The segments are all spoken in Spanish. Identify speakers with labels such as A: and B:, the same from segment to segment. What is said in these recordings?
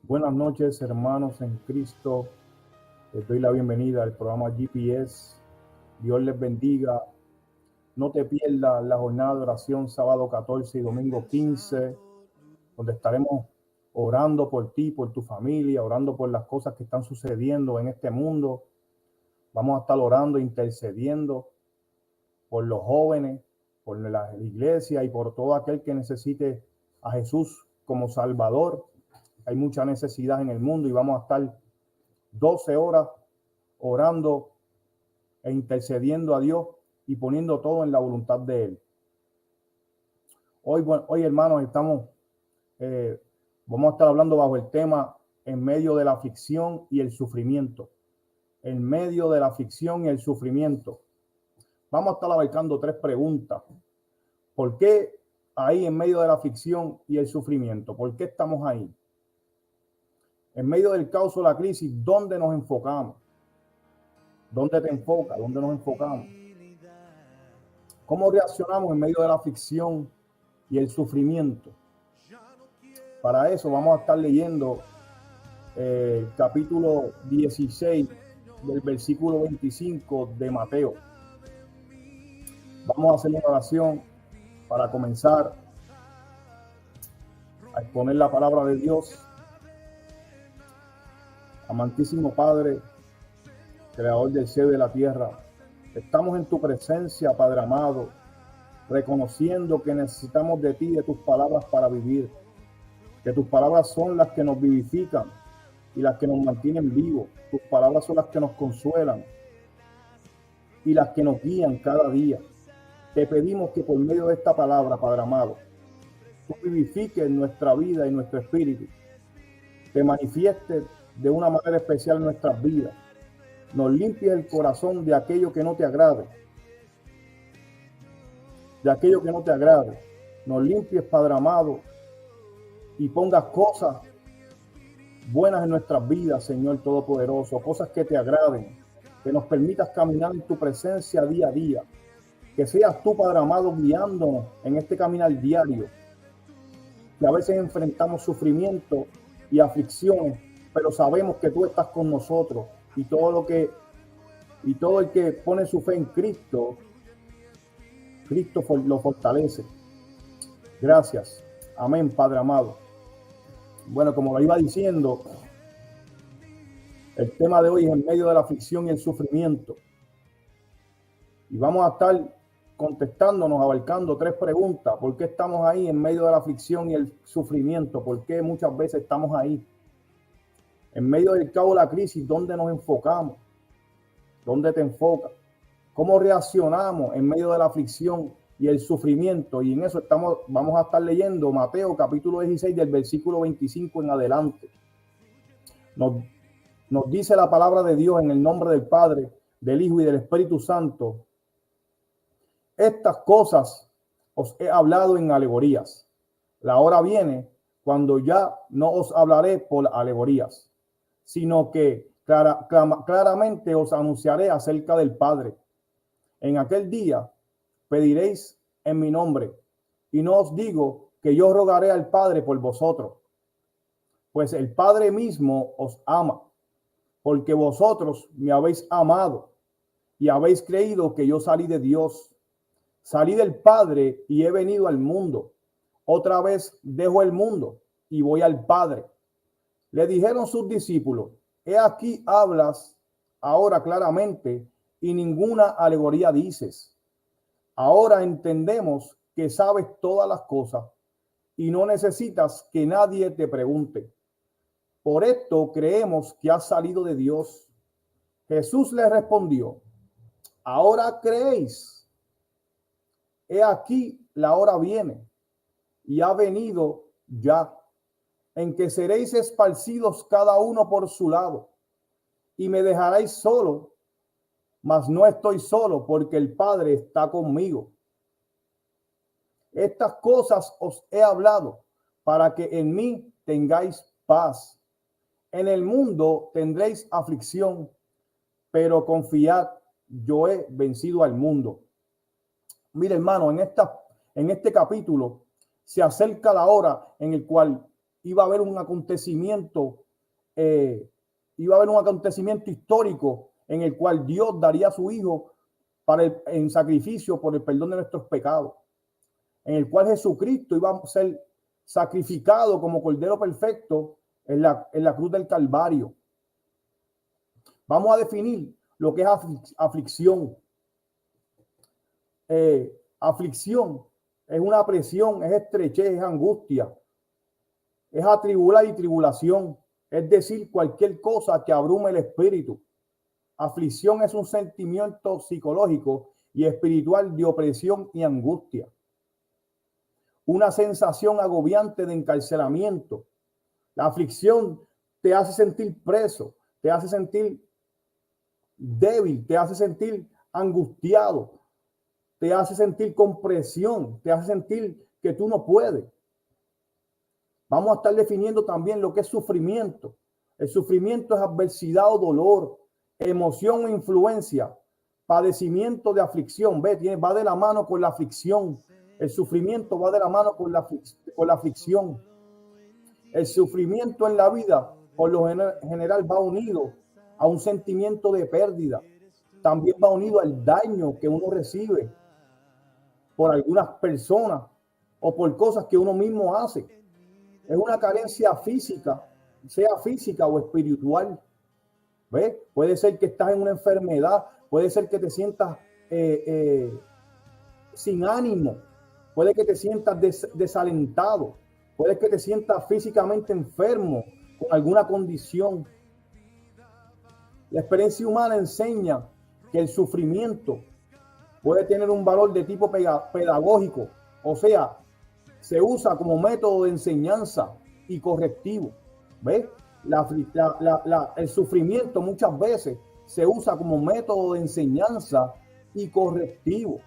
A: Buenas noches, hermanos en Cristo. Les doy la bienvenida al programa GPS. Dios les bendiga. No te pierdas la jornada de oración sábado 14 y domingo 15, donde estaremos orando por ti, por tu familia, orando por las cosas que están sucediendo en este mundo. Vamos a estar orando, intercediendo por los jóvenes, por la iglesia y por todo aquel que necesite a Jesús como Salvador. Hay mucha necesidad en el mundo y vamos a estar 12 horas orando e intercediendo a Dios y poniendo todo en la voluntad de Él. Hoy hermanos, vamos a estar hablando bajo el tema en medio de la aflicción y el sufrimiento. En medio de la aflicción y el sufrimiento. Vamos a estar abarcando 3 preguntas. ¿Por qué ahí en medio de la aflicción y el sufrimiento? ¿Por qué estamos ahí? En medio del caos o la crisis, ¿dónde nos enfocamos? ¿Dónde te enfocas? ¿Dónde nos enfocamos? ¿Cómo reaccionamos en medio de la aflicción y el sufrimiento? Para eso vamos a estar leyendo el capítulo 16 del versículo 25 de Mateo. Vamos a hacer una oración para comenzar a exponer la palabra de Dios. Amantísimo Padre, Creador del cielo y de la tierra, estamos en tu presencia, Padre amado, reconociendo que necesitamos de ti, de tus palabras para vivir, que tus palabras son las que nos vivifican y las que nos mantienen vivos. Tus palabras son las que nos consuelan y las que nos guían cada día. Te pedimos que por medio de esta palabra, Padre amado, tú vivifiques nuestra vida y nuestro espíritu, te manifiestes de una manera especial en nuestras vidas, nos limpies el corazón de aquello que no te agrade, nos limpies, Padre amado, y pongas cosas buenas en nuestras vidas, Señor Todopoderoso, cosas que te agraden, que nos permitas caminar en tu presencia día a día, que seas tú, Padre amado, guiándonos en este caminar diario, que a veces enfrentamos sufrimiento y aflicciones, pero sabemos que tú estás con nosotros y todo el que pone su fe en Cristo, Cristo lo fortalece. Gracias. Amén, Padre amado. Bueno, como lo iba diciendo, el tema de hoy es en medio de la aflicción y el sufrimiento. Y vamos a estar contestándonos, abarcando 3 preguntas. ¿Por qué estamos ahí en medio de la aflicción y el sufrimiento? ¿Por qué muchas veces estamos ahí? En medio del caos de la crisis, ¿dónde nos enfocamos? ¿Dónde te enfocas? ¿Cómo reaccionamos en medio de la aflicción y el sufrimiento? Y en eso vamos a estar leyendo Mateo capítulo 16 del versículo 25 en adelante. Nos dice la palabra de Dios en el nombre del Padre, del Hijo y del Espíritu Santo. Estas cosas os he hablado en alegorías. La hora viene cuando ya no os hablaré por alegorías, sino que claramente os anunciaré acerca del Padre. En aquel día pediréis en mi nombre, y no os digo que yo rogaré al Padre por vosotros, pues el Padre mismo os ama, porque vosotros me habéis amado y habéis creído que yo salí de Dios. Salí del Padre y he venido al mundo. Otra vez dejo el mundo y voy al Padre. Le dijeron sus discípulos: he aquí hablas ahora claramente y ninguna alegoría dices. Ahora entendemos que sabes todas las cosas y no necesitas que nadie te pregunte. Por esto creemos que has salido de Dios. Jesús le respondió: ahora creéis. He aquí la hora viene y ha venido ya, en que seréis esparcidos cada uno por su lado, y me dejaréis solo, mas no estoy solo, porque el Padre está conmigo. Estas cosas os he hablado para que en mí tengáis paz. En el mundo tendréis aflicción, pero confiad, yo he vencido al mundo. Mire, hermano, en este capítulo se acerca la hora en el cual iba a haber un acontecimiento, histórico en el cual Dios daría a su Hijo en sacrificio por el perdón de nuestros pecados, en el cual Jesucristo iba a ser sacrificado como Cordero perfecto en la cruz del Calvario. Vamos a definir lo que es aflicción. Aflicción es una presión, es estrechez, es angustia, es atribular y tribulación, es decir, cualquier cosa que abrume el espíritu. Aflicción es un sentimiento psicológico y espiritual de opresión y angustia. Una sensación agobiante de encarcelamiento. La aflicción te hace sentir preso, te hace sentir débil, te hace sentir angustiado, te hace sentir con presión, te hace sentir que tú no puedes. Vamos a estar definiendo también lo que es sufrimiento. El sufrimiento es adversidad o dolor, emoción o influencia, padecimiento de aflicción. Va de la mano con la aflicción. El sufrimiento va de la mano con la aflicción. El sufrimiento en la vida, por lo general, va unido a un sentimiento de pérdida. También va unido al daño que uno recibe por algunas personas o por cosas que uno mismo hace. Es una carencia física, sea física o espiritual. ¿Ves? Puede ser que estás en una enfermedad, puede ser que te sientas sin ánimo, puede que te sientas desalentado, puede que te sientas físicamente enfermo con alguna condición. La experiencia humana enseña que el sufrimiento puede tener un valor de tipo pedagógico, o sea, se usa como método de enseñanza y correctivo. ¿Ves? El sufrimiento muchas veces se usa como método de enseñanza y correctivo.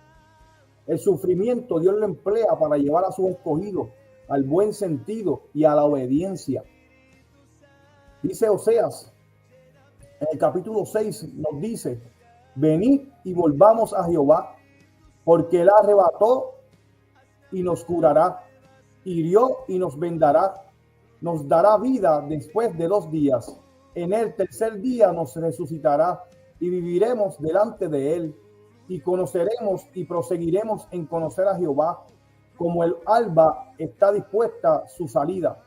A: El sufrimiento Dios lo emplea para llevar a sus escogidos al buen sentido y a la obediencia. Dice Oseas, en el capítulo 6 nos dice: venid y volvamos a Jehová, porque él arrebató y nos curará, hirió y nos vendará, nos dará vida después de 2 días. En el tercer día nos resucitará y viviremos delante de él, y conoceremos y proseguiremos en conocer a Jehová, como el alba está dispuesta su salida,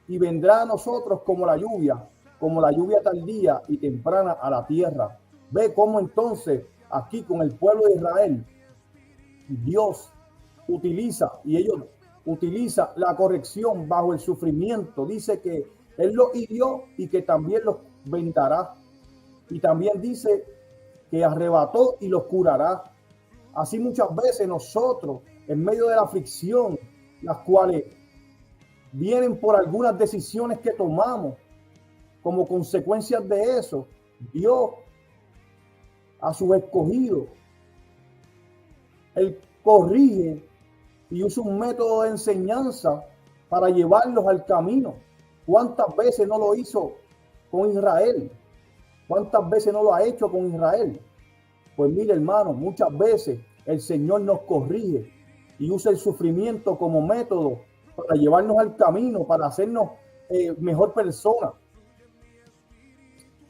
A: y vendrá a nosotros como la lluvia tardía y temprana a la tierra. Ve cómo entonces aquí con el pueblo de Israel, Dios utiliza la corrección bajo el sufrimiento. Dice que él los hirió y que también los vendará. Y también dice que arrebató y los curará. Así muchas veces nosotros, en medio de la aflicción, las cuales vienen por algunas decisiones que tomamos, como consecuencias de eso, Dios a sus escogidos, él corrige y usa un método de enseñanza para llevarlos al camino. ¿Cuántas veces no lo hizo con Israel? ¿Cuántas veces no lo ha hecho con Israel? Pues mire, hermano, muchas veces el Señor nos corrige y usa el sufrimiento como método para llevarnos al camino, para hacernos mejor persona.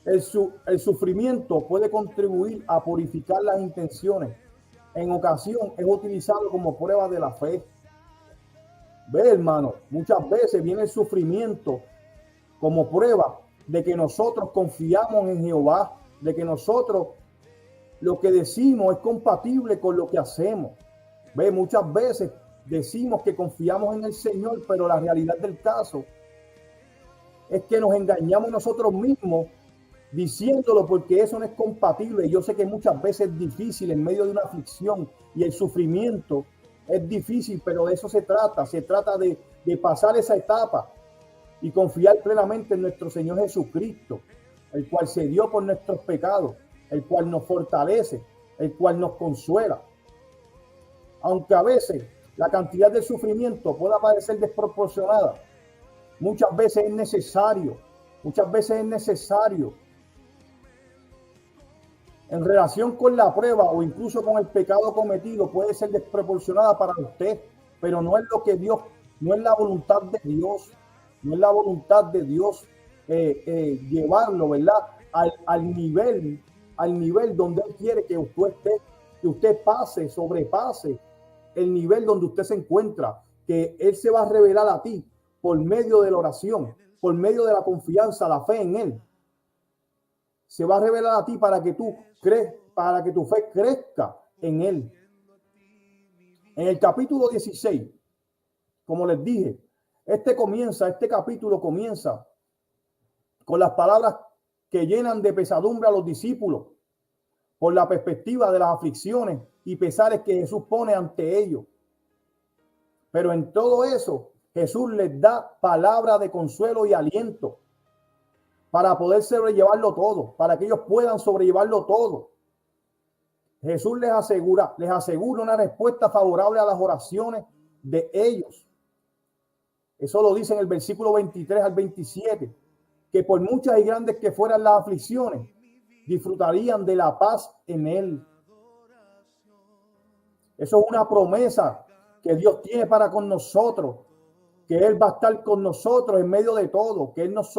A: El sufrimiento puede contribuir a purificar las intenciones. En ocasión es utilizado como prueba de la fe. Ve, hermano, muchas veces viene el sufrimiento como prueba de que nosotros confiamos en Jehová, de que nosotros lo que decimos es compatible con lo que hacemos. Ve, muchas veces decimos que confiamos en el Señor, pero la realidad del caso es que nos engañamos nosotros mismos diciéndolo, porque eso no es compatible. Yo sé que muchas veces es difícil en medio de una aflicción y el sufrimiento es difícil, pero de eso se trata de pasar esa etapa y confiar plenamente en nuestro Señor Jesucristo, el cual se dio por nuestros pecados, el cual nos fortalece, el cual nos consuela. Aunque a veces la cantidad de sufrimiento pueda parecer desproporcionada, muchas veces es necesario en relación con la prueba o incluso con el pecado cometido. Puede ser desproporcionada para usted, pero no es lo que Dios, no es la voluntad de Dios. No es la voluntad de Dios llevarlo, ¿verdad? Al nivel donde Él quiere que usted esté, que usted sobrepase el nivel donde usted se encuentra, que Él se va a revelar a ti por medio de la oración, por medio de la confianza, la fe en Él. Se va a revelar a ti para que para que tu fe crezca en Él. En el capítulo 16, como les dije, este capítulo comienza con las palabras que llenan de pesadumbre a los discípulos por la perspectiva de las aflicciones y pesares que Jesús pone ante ellos. Pero en todo eso, Jesús les da palabra de consuelo y aliento para poder sobrellevarlo todo, para que ellos puedan sobrellevarlo todo. Jesús les asegura una respuesta favorable a las oraciones de ellos. Eso lo dice en el versículo 23 al 27, que por muchas y grandes que fueran las aflicciones, disfrutarían de la paz en Él. Eso es una promesa que Dios tiene para con nosotros, que Él va a estar con nosotros en medio de todo, que Él nos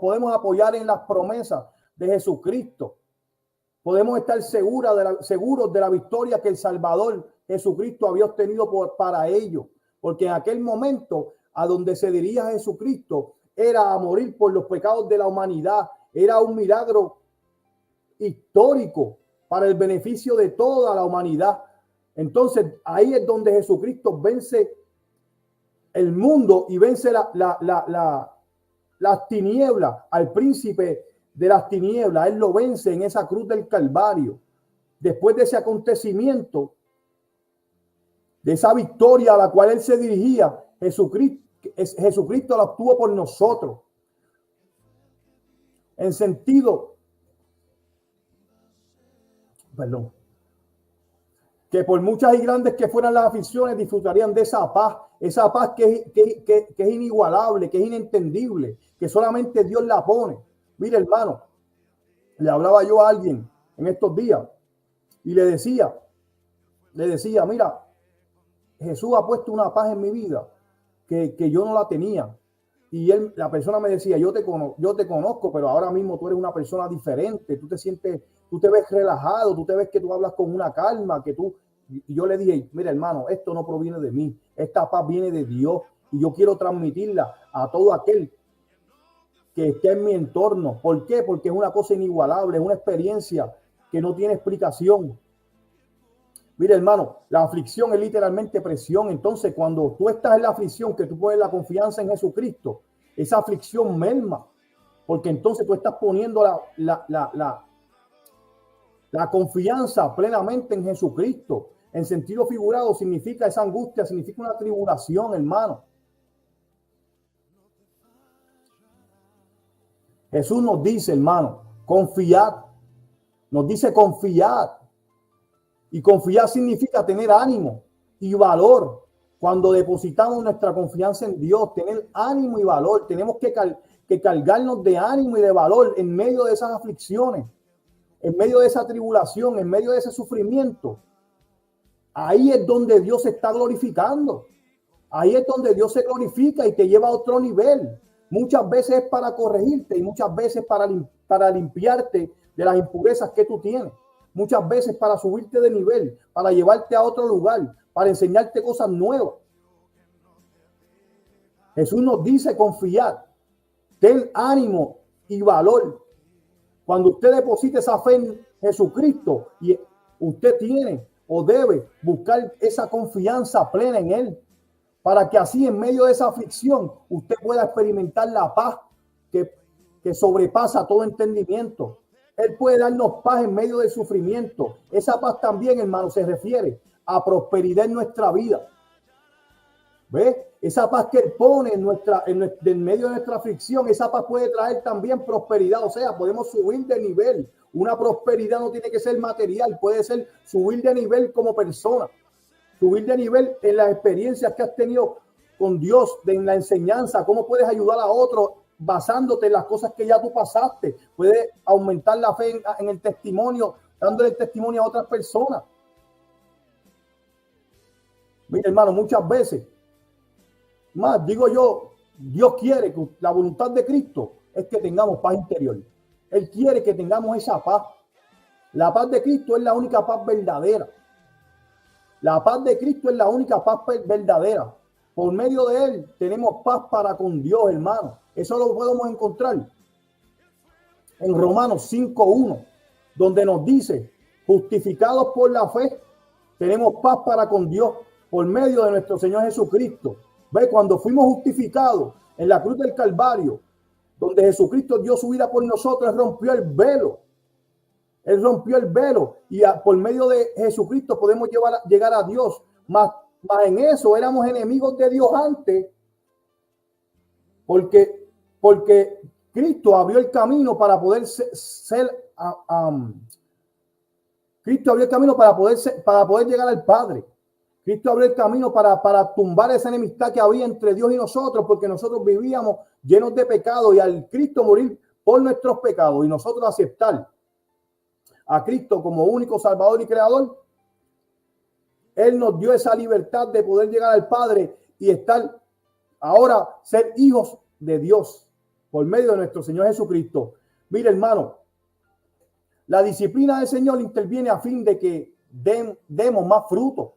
A: podemos apoyar en las promesas de Jesucristo. Podemos estar seguros de la victoria que el Salvador Jesucristo había obtenido para ellos, porque en aquel momento a donde se dirigía Jesucristo era a morir por los pecados de la humanidad. Era un milagro histórico para el beneficio de toda la humanidad. Entonces ahí es donde Jesucristo vence el mundo y vence las tinieblas, al príncipe de las tinieblas. Él lo vence en esa cruz del Calvario. Después de ese acontecimiento, de esa victoria a la cual Él se dirigía, Jesucristo la obtuvo por nosotros. En sentido, que por muchas y grandes que fueran las aflicciones, disfrutarían de esa paz que es inigualable, que es inentendible, que solamente Dios la pone. Mire, hermano, le hablaba yo a alguien en estos días y le decía, mira, Jesús ha puesto una paz en mi vida que yo no la tenía. Y la persona me decía, yo te conozco, pero ahora mismo tú eres una persona diferente. Tú te ves relajado, tú te ves que tú hablas con una calma, y yo le dije, mira, hermano, esto no proviene de mí. Esta paz viene de Dios y yo quiero transmitirla a todo aquel que esté en mi entorno. ¿Por qué? Porque es una cosa inigualable, es una experiencia que no tiene explicación. Mira, hermano, la aflicción es literalmente presión. Entonces, cuando tú estás en la aflicción, que tú pones la confianza en Jesucristo, esa aflicción merma, porque entonces tú estás poniendo la confianza plenamente en Jesucristo. En sentido figurado, significa esa angustia, significa una tribulación, hermano. Jesús nos dice, hermano, confiad. Nos dice confiad. Y confiar significa tener ánimo y valor. Cuando depositamos nuestra confianza en Dios, tener ánimo y valor. Tenemos que cargarnos de ánimo y de valor en medio de esas aflicciones, en medio de esa tribulación, en medio de ese sufrimiento. Ahí es donde Dios se está glorificando. Ahí es donde Dios se glorifica y te lleva a otro nivel. Muchas veces es para corregirte y muchas veces para limpiarte de las impurezas que tú tienes. Muchas veces para subirte de nivel, para llevarte a otro lugar, para enseñarte cosas nuevas. Jesús nos dice confiar, ten ánimo y valor. Cuando usted deposita esa fe en Jesucristo, y usted tiene o debe buscar esa confianza plena en Él, para que así en medio de esa aflicción usted pueda experimentar la paz que sobrepasa todo entendimiento. Él puede darnos paz en medio del sufrimiento. Esa paz también, hermano, se refiere a prosperidad en nuestra vida. ¿Ves? Esa paz que Él pone en medio de nuestra aflicción, esa paz puede traer también prosperidad. O sea, podemos subir de nivel. Una prosperidad no tiene que ser material, puede ser subir de nivel como persona. Subir de nivel en las experiencias que has tenido con Dios, en la enseñanza, cómo puedes ayudar a otros basándote en las cosas que ya tú pasaste. Puedes aumentar la fe en el testimonio, dándole el testimonio a otras personas. Mira, hermano, muchas veces, más digo yo, Dios quiere que la voluntad de Cristo es que tengamos paz interior. Él quiere que tengamos esa paz. La paz de Cristo es la única paz verdadera. La paz de Cristo es la única paz verdadera. Por medio de Él tenemos paz para con Dios, hermano. Eso lo podemos encontrar en Romanos 5:1, donde nos dice, justificados por la fe, tenemos paz para con Dios por medio de nuestro Señor Jesucristo. Ve, cuando fuimos justificados en la cruz del Calvario, donde Jesucristo dio su vida por nosotros, Él rompió el velo. Él rompió el velo y por medio de Jesucristo podemos llegar a Dios. Más en eso éramos enemigos de Dios antes, porque Cristo abrió el camino para poder Cristo abrió el camino para poder llegar al Padre. Cristo abrió el camino para tumbar esa enemistad que había entre Dios y nosotros, porque nosotros vivíamos llenos de pecado, y al Cristo morir por nuestros pecados y nosotros aceptar a Cristo como único Salvador y Creador, Él nos dio esa libertad de poder llegar al Padre y estar ahora, ser hijos de Dios por medio de nuestro Señor Jesucristo. Mire, hermano, la disciplina del Señor interviene a fin de que demos más fruto.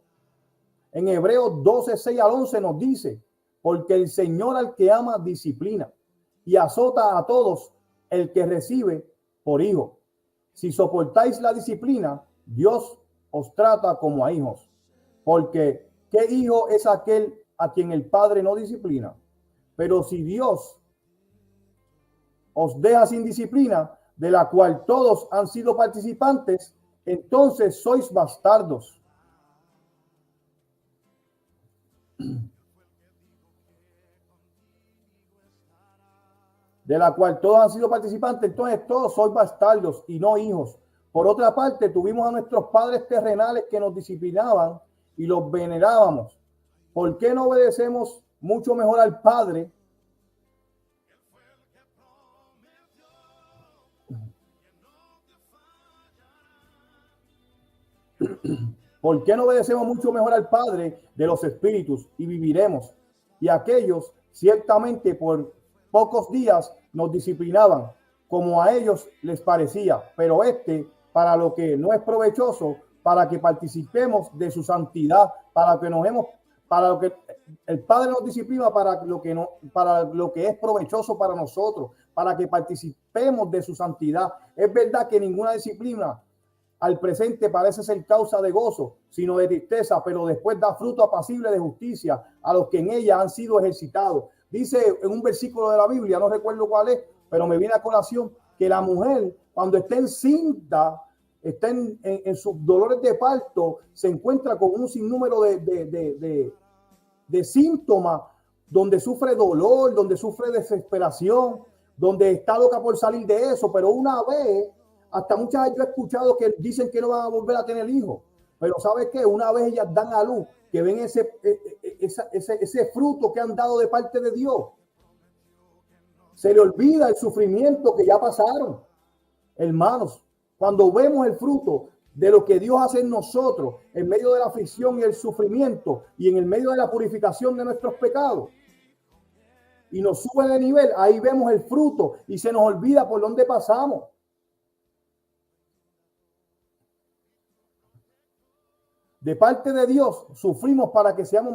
A: En Hebreos 12:6-11 nos dice, porque el Señor al que ama disciplina y azota a todos el que recibe por hijo. Si soportáis la disciplina, Dios os trata como a hijos. Porque ¿qué hijo es aquel a quien el Padre no disciplina? Pero si Dios os deja sin disciplina, de la cual todos han sido participantes, entonces sois bastardos. De la cual todos han sido participantes, entonces todos sois bastardos y no hijos. Por otra parte, tuvimos a nuestros padres terrenales que nos disciplinaban y los venerábamos. ¿Por qué no obedecemos mucho mejor al Padre? ¿Por qué no obedecemos mucho mejor al Padre de los espíritus y viviremos? Y aquellos ciertamente por pocos días nos disciplinaban, como a ellos les parecía, pero para lo que no es provechoso, para que participemos de su santidad, para lo que el Padre nos disciplina para lo que es provechoso para nosotros, para que participemos de su santidad. Es verdad que ninguna disciplina al presente parece ser causa de gozo, sino de tristeza, pero después da fruto apacible de justicia a los que en ella han sido ejercitados. Dice en un versículo de la Biblia, no recuerdo cuál es, pero me viene a colación, que la mujer cuando está encinta, está en sus dolores de parto, se encuentra con un sinnúmero de síntomas, donde sufre dolor, donde sufre desesperación, donde está loca por salir de eso, pero una vez, hasta muchas veces yo he escuchado que dicen que no van a volver a tener hijos, pero ¿sabes qué? Una vez ellas dan a luz, que ven ese fruto que han dado de parte de Dios, se le olvida el sufrimiento que ya pasaron. Hermanos, cuando vemos el fruto de lo que Dios hace en nosotros, en medio de la aflicción y el sufrimiento, y en el medio de la purificación de nuestros pecados, y nos sube de nivel, ahí vemos el fruto y se nos olvida por dónde pasamos. De parte de Dios sufrimos para que seamos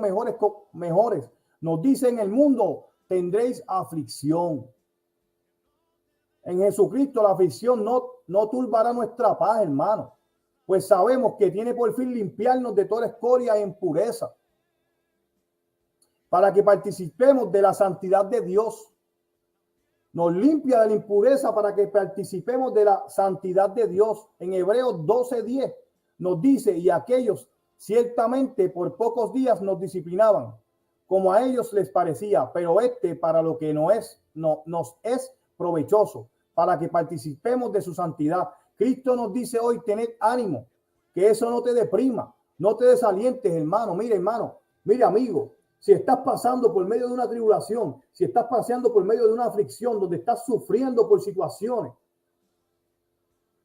A: mejores. Nos dice en el mundo tendréis aflicción. En Jesucristo la aflicción no turbará nuestra paz, hermano, pues sabemos que tiene por fin limpiarnos de toda escoria e impureza, para que participemos de la santidad de Dios. Nos limpia de la impureza para que participemos de la santidad de Dios. En Hebreos 12:10 nos dice, y aquellos ciertamente por pocos días nos disciplinaban, como a ellos les parecía, pero para lo que nos es provechoso, para que participemos de su santidad. Cristo nos dice hoy, tened ánimo, que eso no te deprima, no te desalientes, hermano. Mire, amigo, si estás pasando por medio de una tribulación, si estás pasando por medio de una aflicción, donde estás sufriendo por situaciones,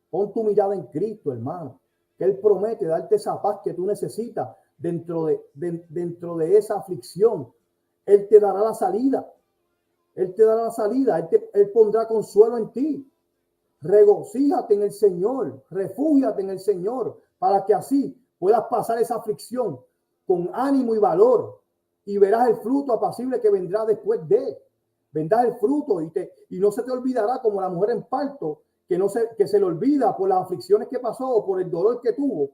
A: pon tu mirada en Cristo, hermano, que Él promete darte esa paz que tú necesitas, dentro de esa aflicción. Él te dará la salida. Él te dará la salida. Él pondrá consuelo en ti. Regocíjate en el Señor. Refúgiate en el Señor para que así puedas pasar esa aflicción con ánimo y valor y verás el fruto apacible que vendrá después de. Vendrás el fruto y no se te olvidará como la mujer en parto que se le olvida por las aflicciones que pasó o por el dolor que tuvo.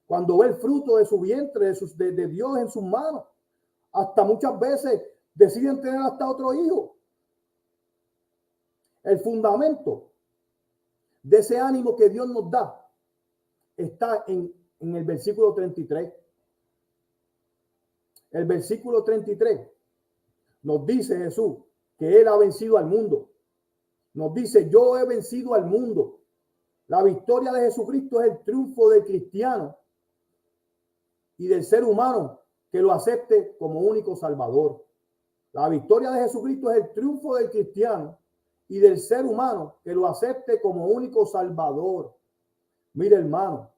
A: Cuando ve el fruto de su vientre, de Dios en sus manos, hasta muchas veces deciden tener hasta otro hijo. El fundamento de ese ánimo que Dios nos da está en el versículo 33. El versículo 33 nos dice Jesús que Él ha vencido al mundo. Nos dice, yo he vencido al mundo. La victoria de Jesucristo es el triunfo del cristiano y del ser humano que lo acepte como único salvador. La victoria de Jesucristo es el triunfo del cristiano y del ser humano que lo acepte como único salvador. Mire, hermano,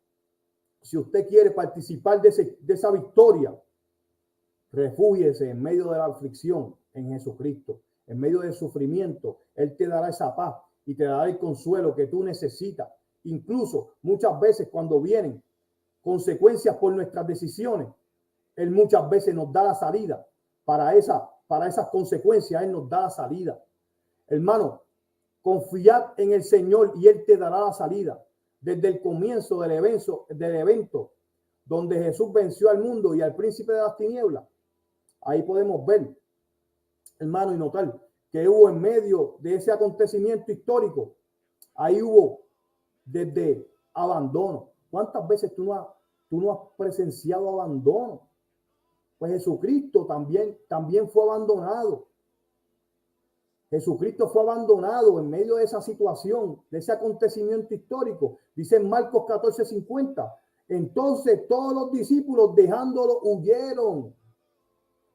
A: si usted quiere participar de esa victoria, refúgiese en medio de la aflicción en Jesucristo, en medio del sufrimiento. Él te dará esa paz y te dará el consuelo que tú necesitas. Incluso muchas veces cuando vienen consecuencias por nuestras decisiones, Él muchas veces nos da la salida. Para esas consecuencias, Él nos da la salida. Hermano, confiad en el Señor y Él te dará la salida. Desde el comienzo del evento donde Jesús venció al mundo y al príncipe de las tinieblas, ahí podemos ver, hermano, y notar que hubo en medio de ese acontecimiento histórico, ahí hubo desde abandono. ¿Cuántas veces tú no has presenciado abandono? Pues Jesucristo también fue abandonado. Jesucristo fue abandonado en medio de esa situación, de ese acontecimiento histórico. Dice en Marcos 14:50. Entonces todos los discípulos dejándolo huyeron.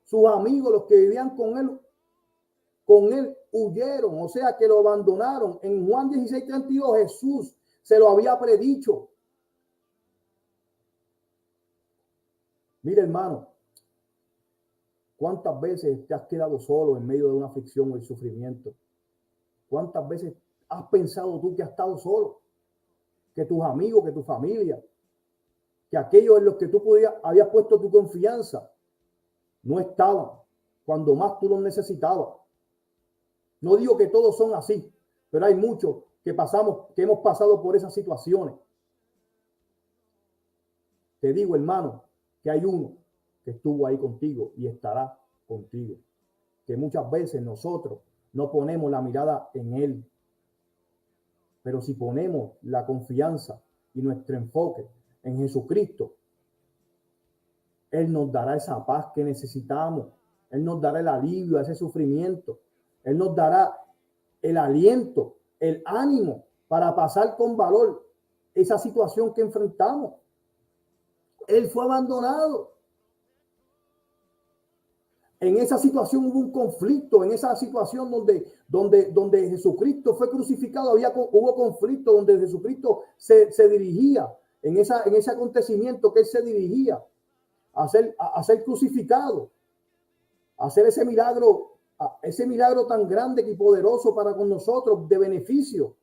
A: Sus amigos, los que vivían con él huyeron. O sea que lo abandonaron. En Juan 16:32 Jesús se lo había predicho. Mire, hermano, ¿cuántas veces te has quedado solo en medio de una aflicción o el sufrimiento? ¿Cuántas veces has pensado tú que has estado solo? Que tus amigos, que tu familia, que aquellos en los que tú habías puesto tu confianza no estaban cuando más tú los necesitabas. No digo que todos son así, pero hay muchos que hemos pasado por esas situaciones. Te digo, hermano, que hay uno que estuvo ahí contigo y estará contigo. Que muchas veces nosotros no ponemos la mirada en Él. Pero si ponemos la confianza y nuestro enfoque en Jesucristo, Él nos dará esa paz que necesitamos. Él nos dará el alivio a ese sufrimiento. Él nos dará el aliento, el ánimo para pasar con valor esa situación que enfrentamos. Él fue abandonado. En esa situación hubo un conflicto, en esa situación donde Jesucristo fue crucificado, hubo conflicto donde Jesucristo se dirigía, en ese acontecimiento que Él se dirigía a ser crucificado, a hacer ese milagro tan grande y poderoso para con nosotros de beneficio.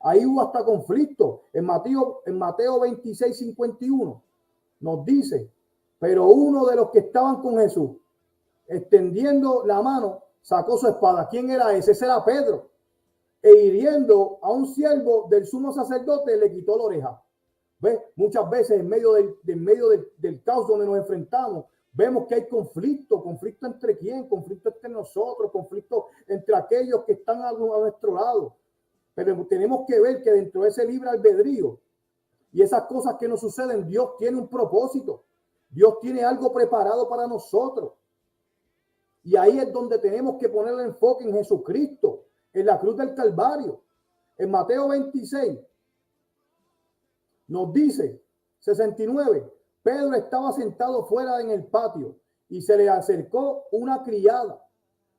A: Ahí hubo hasta conflicto. En Mateo 26:51 nos dice, pero uno de los que estaban con Jesús, extendiendo la mano, sacó su espada. ¿Quién era ese? Ese era Pedro. E hiriendo a un siervo del sumo sacerdote, le quitó la oreja. ¿Ves? Muchas veces en medio del caos donde nos enfrentamos, vemos que hay conflicto entre quién, conflicto entre nosotros, conflicto entre aquellos que están a nuestro lado. Pero tenemos que ver que dentro de ese libre albedrío y esas cosas que nos suceden, Dios tiene un propósito. Dios tiene algo preparado para nosotros. Y ahí es donde tenemos que poner el enfoque en Jesucristo, en la cruz del Calvario. En Mateo 26 nos dice, 69, Pedro estaba sentado fuera en el patio y se le acercó una criada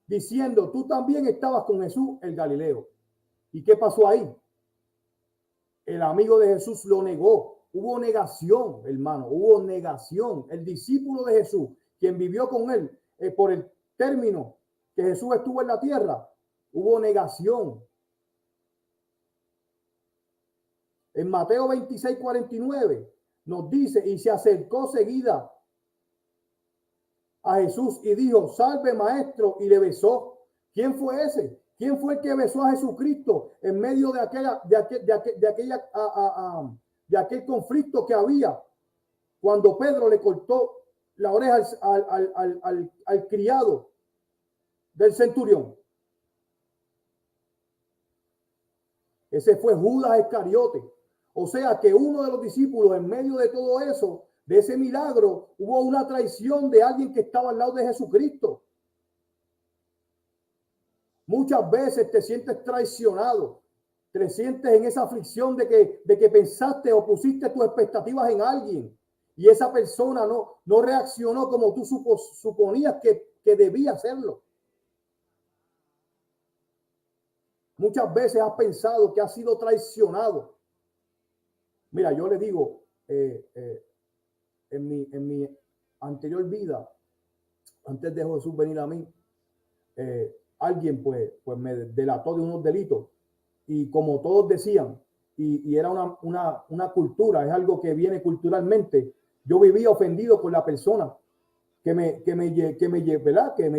A: diciendo, tú también estabas con Jesús el Galileo. ¿Y qué pasó ahí? El amigo de Jesús lo negó Hubo negación, hermano, hubo negación. El discípulo de Jesús, quien vivió con él por el término que Jesús estuvo en la tierra, hubo negación. En Mateo 26:49 nos dice, y se acercó seguida a Jesús y dijo, salve maestro, y le besó. ¿Quién fue ese? ¿Quién fue el que besó a Jesucristo en medio de aquel conflicto que había cuando Pedro le cortó la oreja al criado del centurión? Ese fue Judas Iscariote. O sea que uno de los discípulos, en medio de todo eso, de ese milagro, hubo una traición de alguien que estaba al lado de Jesucristo. Muchas veces te sientes traicionado, te sientes en esa aflicción de que pensaste o pusiste tus expectativas en alguien y esa persona no reaccionó como tú suponías que debía hacerlo. Muchas veces has pensado que has sido traicionado. Mira, yo le digo, en mi anterior vida, antes de Jesús venir a mí, alguien pues me delató de unos delitos y como todos decían, y era una cultura, es algo que viene culturalmente, yo vivía ofendido con la persona que me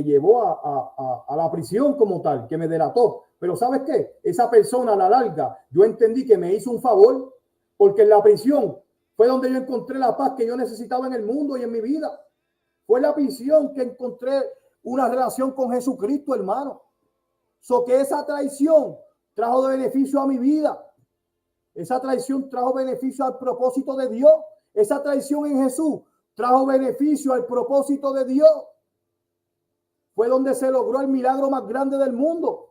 A: llevó a la prisión como tal, que me delató. Pero ¿sabes qué? Esa persona a la larga, yo entendí que me hizo un favor, porque en la prisión fue donde yo encontré la paz que yo necesitaba en el mundo y en mi vida. Fue en la prisión que encontré una relación con Jesucristo, hermano. So que esa traición trajo de beneficio a mi vida. Esa traición trajo beneficio al propósito de Dios. Esa traición en Jesús trajo beneficio al propósito de Dios. Fue donde se logró el milagro más grande del mundo,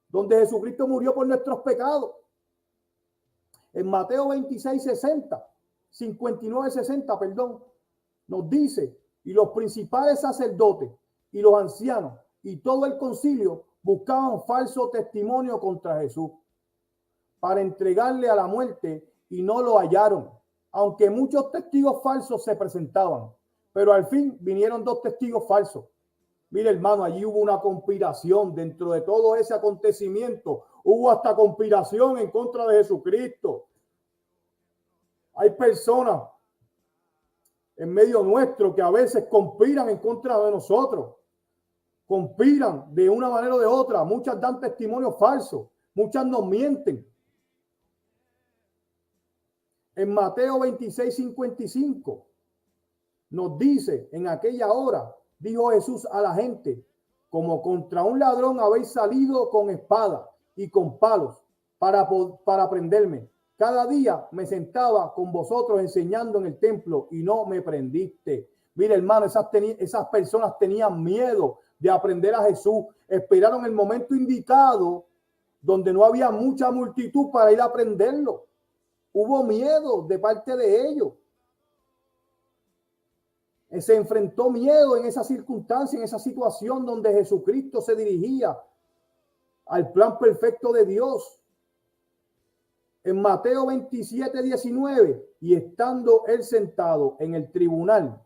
A: donde Jesucristo murió por nuestros pecados. En Mateo 59:60, perdón, nos dice, y los principales sacerdotes y los ancianos y todo el concilio buscaban falso testimonio contra Jesús para entregarle a la muerte y no lo hallaron, aunque muchos testigos falsos se presentaban, pero al fin vinieron 2 testigos falsos. Mire, hermano, allí hubo una conspiración dentro de todo ese acontecimiento. Hubo hasta conspiración en contra de Jesucristo. Hay personas en medio nuestro que a veces conspiran en contra de nosotros. Conspiran de una manera o de otra. Muchas dan testimonios falsos. Muchas nos mienten. En Mateo 26:55 nos dice, en aquella hora dijo Jesús a la gente, como contra un ladrón habéis salido con espada y con palos para prenderme. Cada día me sentaba con vosotros enseñando en el templo y no me prendiste. Mira, hermano, esas personas tenían miedo de aprender a Jesús. Esperaron el momento indicado donde no había mucha multitud para ir a prenderlo. Hubo miedo de parte de ellos. Se enfrentó miedo en esa circunstancia, en esa situación donde Jesucristo se dirigía al plan perfecto de Dios. En Mateo 27:19, y estando él sentado en el tribunal,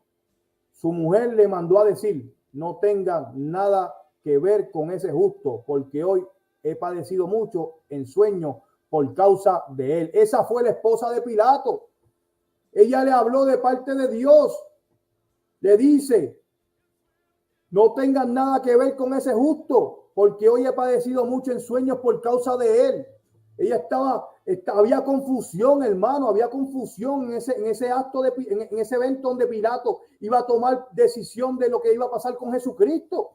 A: su mujer le mandó a decir, no tenga nada que ver con ese justo, porque hoy he padecido mucho en sueño por causa de él. Esa fue la esposa de Pilato. Ella le habló de parte de Dios. Le dice, no tengan nada que ver con ese justo, porque hoy he padecido mucho en sueños por causa de él. Ella había confusión, hermano, había confusión en ese acto, en ese evento donde Pilato iba a tomar decisión de lo que iba a pasar con Jesucristo.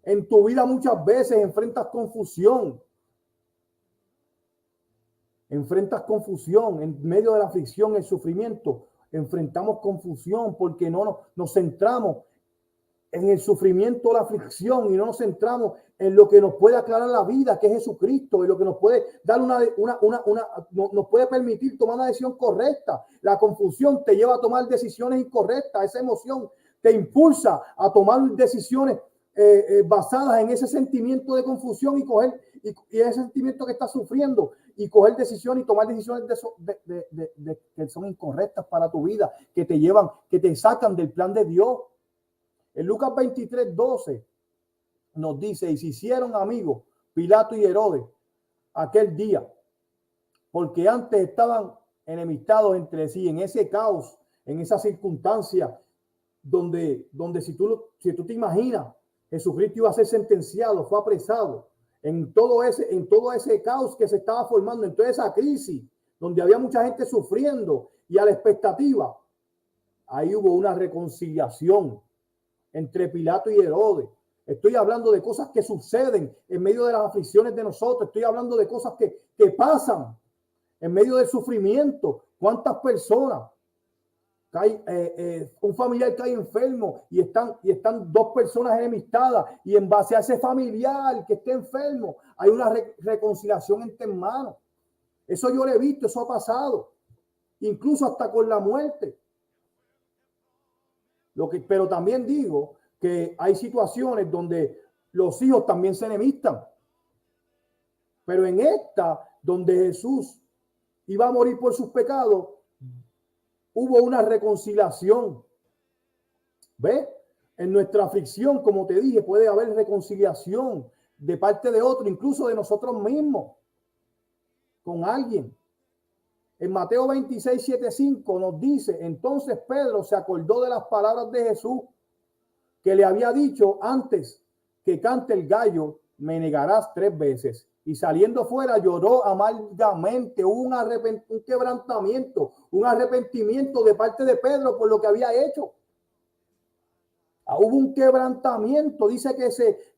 A: En tu vida muchas veces enfrentas confusión. Enfrentas confusión en medio de la aflicción, el sufrimiento. Enfrentamos confusión porque no nos centramos en el sufrimiento, la aflicción, y no nos centramos en lo que nos puede aclarar la vida, que es Jesucristo, y lo que nos puede dar nos puede permitir tomar una decisión correcta. La confusión te lleva a tomar decisiones incorrectas. Esa emoción te impulsa a tomar decisiones basadas en ese sentimiento de confusión y coger y ese sentimiento que estás sufriendo y coger decisiones y tomar decisiones que son incorrectas para tu vida, que te llevan, que te sacan del plan de Dios. En Lucas 23:12 nos dice: y se hicieron amigos Pilato y Herodes aquel día, porque antes estaban enemistados entre sí. En ese caos, en esa circunstancia donde si tú te imaginas, Jesucristo iba a ser sentenciado, fue apresado, en todo ese caos que se estaba formando, en toda esa crisis donde había mucha gente sufriendo y a la expectativa, ahí hubo una reconciliación entre Pilato y Herodes. Estoy hablando de cosas que suceden en medio de las aflicciones de nosotros. Estoy hablando de cosas que pasan en medio del sufrimiento. ¿Cuántas personas un familiar cae enfermo y están dos personas enemistadas, y en base a ese familiar que esté enfermo hay una reconciliación entre hermanos? Eso yo lo he visto, eso ha pasado, incluso hasta con la muerte. Pero también digo que hay situaciones donde los hijos también se enemistan, pero en esta, donde Jesús iba a morir por sus pecados, hubo una reconciliación. ¿Ves? En nuestra aflicción, como te dije, puede haber reconciliación de parte de otro, incluso de nosotros mismos, con alguien. En Mateo 26:7-5 nos dice: entonces Pedro se acordó de las palabras de Jesús, que le había dicho: antes que cante el gallo, me negarás 3 veces. Y saliendo fuera lloró amargamente. Hubo un quebrantamiento, un arrepentimiento de parte de Pedro por lo que había hecho. Hubo un quebrantamiento, dice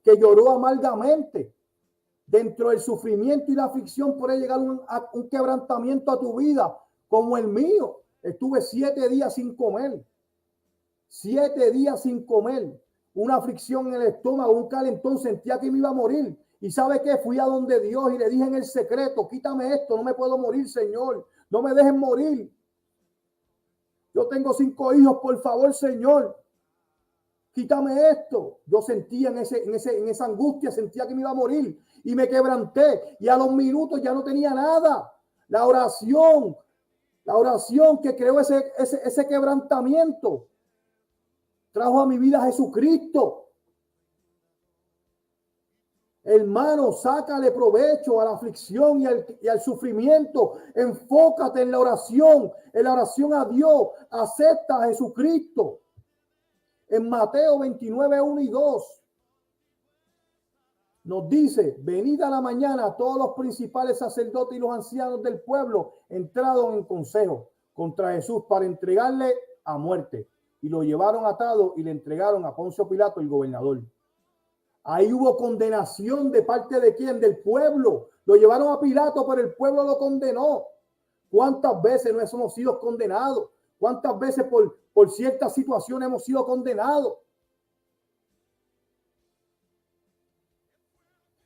A: que lloró amargamente. Dentro del sufrimiento y la aflicción puede llegar un quebrantamiento a tu vida, como el mío. Estuve 7 días sin comer. 7 días sin comer. Una aflicción en el estómago, un calentón, sentía que me iba a morir. ¿Y sabe qué? Fui a donde Dios y le dije en el secreto: quítame esto, no me puedo morir, Señor. No me dejen morir. Yo tengo 5 hijos, por favor, Señor. Quítame esto. Yo sentía en esa angustia, sentía que me iba a morir y me quebranté. Y a los minutos ya no tenía nada. La oración que creó ese quebrantamiento trajo a mi vida a Jesucristo. Hermano, sácale provecho a la aflicción y al sufrimiento. Enfócate en la oración a Dios. Acepta a Jesucristo. En Mateo 29:1-2 nos dice: venid a la mañana, todos los principales sacerdotes y los ancianos del pueblo entraron en consejo contra Jesús para entregarle a muerte, y lo llevaron atado y le entregaron a Poncio Pilato, el gobernador. Ahí hubo condenación de parte de quién, del pueblo. Lo llevaron a Pilato, pero el pueblo lo condenó. ¿Cuántas veces no hemos sido condenados? ¿Cuántas veces por ciertas situaciones hemos sido condenados?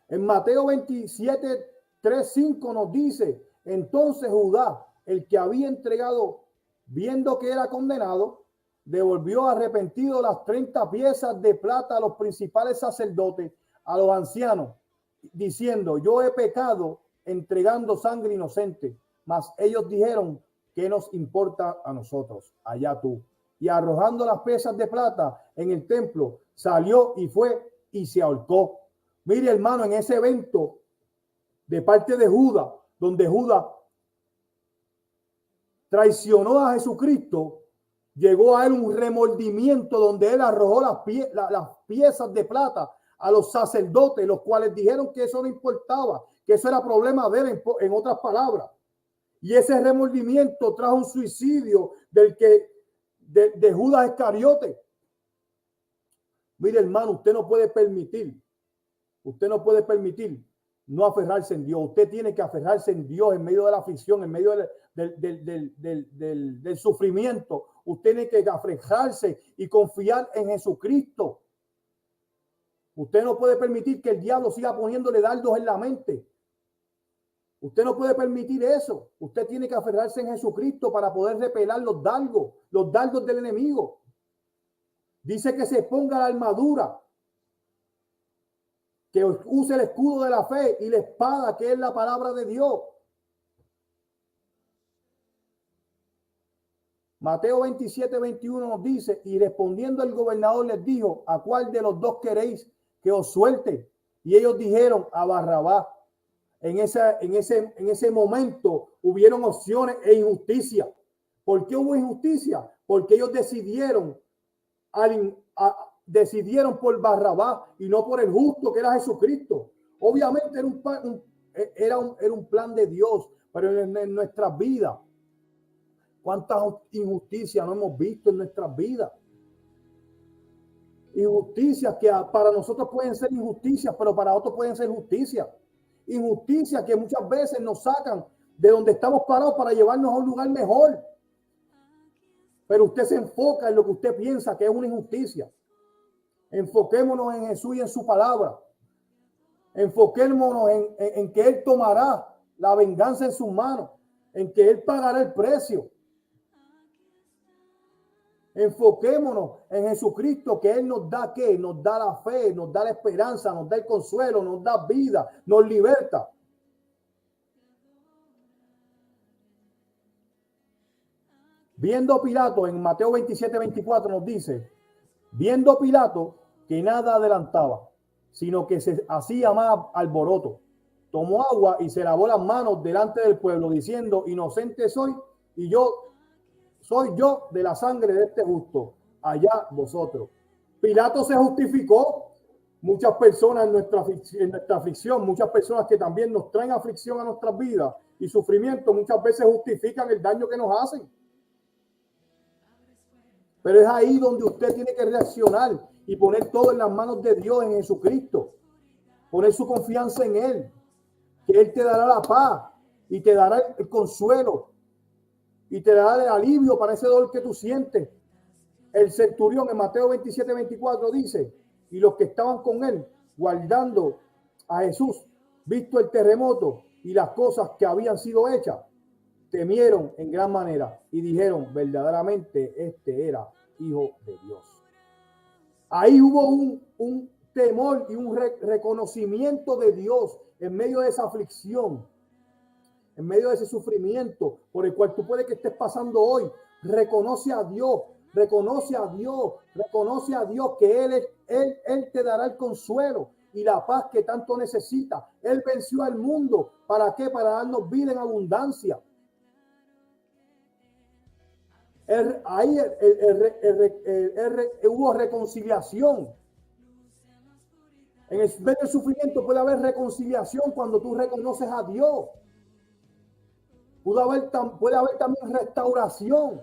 A: En Mateo 27:3-5 nos dice: entonces Judá, el que había entregado, viendo que era condenado, devolvió arrepentido las 30 piezas de plata a los principales sacerdotes, a los ancianos, diciendo: yo he pecado entregando sangre inocente. Mas ellos dijeron: ¿qué nos importa a nosotros? Allá tú. Y arrojando las piezas de plata en el templo, salió y fue y se ahorcó. Mire, hermano, en ese evento de parte de Judas, donde Judas traicionó a Jesucristo, llegó a él un remordimiento donde él arrojó las piezas de plata a los sacerdotes, los cuales dijeron que eso no importaba, que eso era problema de él, en otras palabras. Y ese remordimiento trajo un suicidio de Judas Iscariote. Mire, hermano, usted no puede permitir no aferrarse en Dios. Usted tiene que aferrarse en Dios en medio de la aflicción, en medio del sufrimiento. Usted tiene que aferrarse y confiar en Jesucristo. Usted no puede permitir que el diablo siga poniéndole dardos en la mente. Usted no puede permitir eso. Usted tiene que aferrarse en Jesucristo para poder repelar los dardos del enemigo. Dice que se ponga la armadura que use el escudo de la fe y la espada, que es la palabra de Dios. Mateo 27:21 nos dice, y respondiendo el gobernador les dijo, ¿a cuál de los dos queréis que os suelte? Y ellos dijeron, a Barrabás. En ese momento hubieron opciones e injusticia. ¿Por qué hubo injusticia? Porque ellos decidieron por Barrabás y no por el justo, que era Jesucristo. Obviamente era un plan de Dios, pero en nuestras vidas, ¿cuántas injusticias no hemos visto en nuestras vidas? Injusticias que para nosotros pueden ser injusticias, pero para otros pueden ser justicia. Injusticias que muchas veces nos sacan de donde estamos parados para llevarnos a un lugar mejor. Pero usted se enfoca en lo que usted piensa que es una injusticia. Enfoquémonos en Jesús y en su palabra. Enfoquémonos en que Él tomará la venganza en sus manos, en que Él pagará el precio. Enfoquémonos en Jesucristo, que Él nos da ¿qué? Nos da la fe, nos da la esperanza, nos da el consuelo, nos da vida, nos liberta. Viendo Pilato, en Mateo 27:24 nos dice, viendo Pilato que nada adelantaba, sino que se hacía más alboroto, tomó agua y se lavó las manos delante del pueblo, diciendo, inocente soy y soy yo de la sangre de este justo, allá vosotros. Pilato se justificó. Muchas personas en nuestra aflicción, muchas personas que también nos traen aflicción a nuestras vidas y sufrimiento, muchas veces justifican el daño que nos hacen. Pero es ahí donde usted tiene que reaccionar y poner todo en las manos de Dios, en Jesucristo. Poner su confianza en Él, que Él te dará la paz y te dará el consuelo y te dará el alivio para ese dolor que tú sientes. El centurión en Mateo 27:24 dice, y los que estaban con él guardando a Jesús, visto el terremoto y las cosas que habían sido hechas, temieron en gran manera y dijeron, verdaderamente este era hijo de Dios. Ahí hubo un temor y un reconocimiento de Dios en medio de esa aflicción, en medio de ese sufrimiento por el cual tú puedes que estés pasando hoy. Reconoce a Dios, reconoce a Dios, reconoce a Dios que Él te dará el consuelo y la paz que tanto necesita. Él venció al mundo. ¿Para qué? Para darnos vida en abundancia. Ahí hubo reconciliación. En el medio del sufrimiento puede haber reconciliación cuando tú reconoces a Dios. Puede haber también restauración.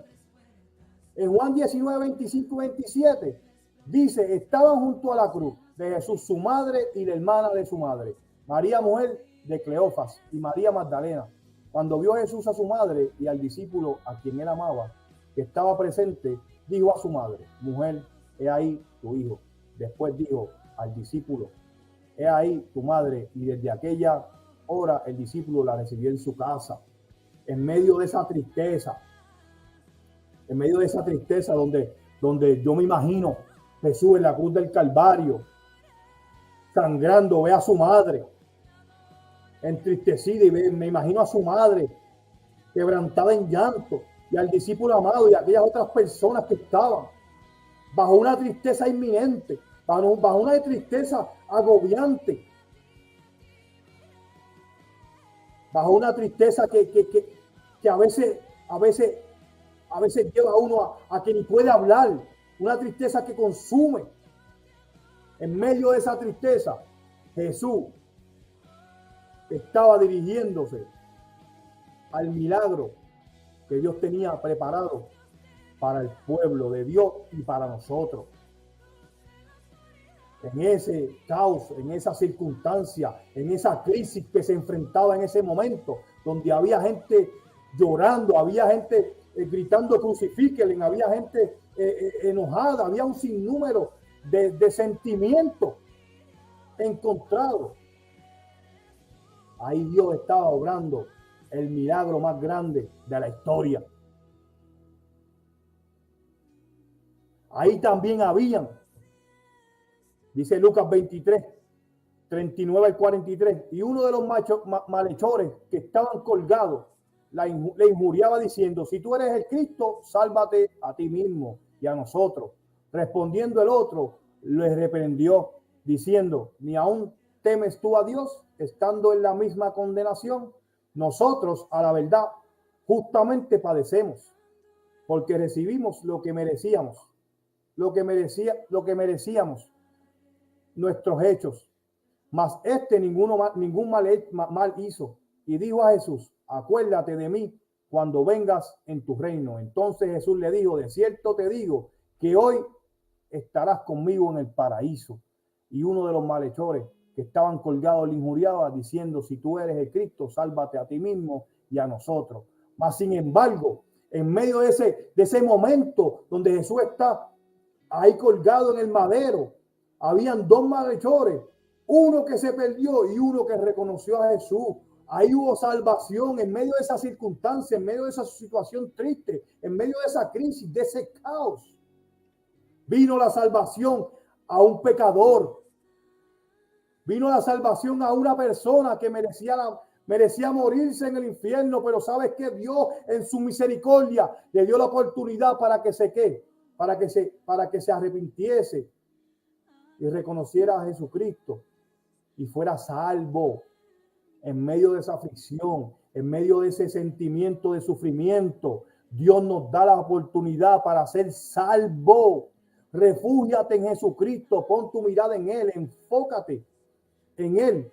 A: En Juan 19:25-27 dice, estaban junto a la cruz de Jesús, su madre y la hermana de su madre, María, mujer de Cleofas, y María Magdalena. Cuando vio Jesús a su madre y al discípulo a quien él amaba, que estaba presente, dijo a su madre, mujer, he ahí tu hijo. Después dijo al discípulo, he ahí tu madre. Y desde aquella hora el discípulo la recibió en su casa. En medio de esa tristeza, donde yo me imagino Jesús en la cruz del Calvario, sangrando, ve a su madre entristecida y me imagino a su madre quebrantada en llanto y al discípulo amado y a aquellas otras personas que estaban bajo una tristeza inminente, bajo una tristeza agobiante, bajo una tristeza que a veces lleva a uno a que ni puede hablar, una tristeza que consume. En medio de esa tristeza, Jesús estaba dirigiéndose al milagro que Dios tenía preparado para el pueblo de Dios y para nosotros. En ese caos, en esa circunstancia, en esa crisis que se enfrentaba en ese momento, donde había gente llorando, había gente gritando crucifíquenle, había gente enojada, había un sinnúmero de sentimientos encontrados. Ahí Dios estaba obrando el milagro más grande de la historia. Ahí también habían, dice Lucas 23, 39 al 43. Y uno de los malhechores que estaban colgados le injuriaba diciendo: si tú eres el Cristo, sálvate a ti mismo y a nosotros. Respondiendo el otro, le reprendió diciendo: ni aún temes tú a Dios, estando en la misma condenación. Nosotros, a la verdad, justamente padecemos, porque recibimos lo que merecíamos, lo que merecíamos nuestros hechos. Mas ningún mal hizo. Y dijo a Jesús: acuérdate de mí cuando vengas en tu reino. Entonces Jesús le dijo: de cierto te digo que hoy estarás conmigo en el paraíso. Y uno de los malhechores que estaban colgados le injuriaba diciendo: si tú eres el Cristo, sálvate a ti mismo y a nosotros. Mas sin embargo, en medio de ese momento donde Jesús está ahí colgado en el madero, habían dos malhechores, uno que se perdió y uno que reconoció a Jesús. Ahí hubo salvación en medio de esa circunstancia, en medio de esa situación triste, en medio de esa crisis, de ese caos. Vino la salvación a un pecador. Vino la salvación a una persona que merecía morirse en el infierno, pero sabes que Dios en su misericordia le dio la oportunidad para que se arrepintiese y reconociera a Jesucristo y fuera salvo en medio de esa aflicción, en medio de ese sentimiento de sufrimiento. Dios nos da la oportunidad para ser salvo. Refúgiate en Jesucristo, pon tu mirada en Él, enfócate en Él.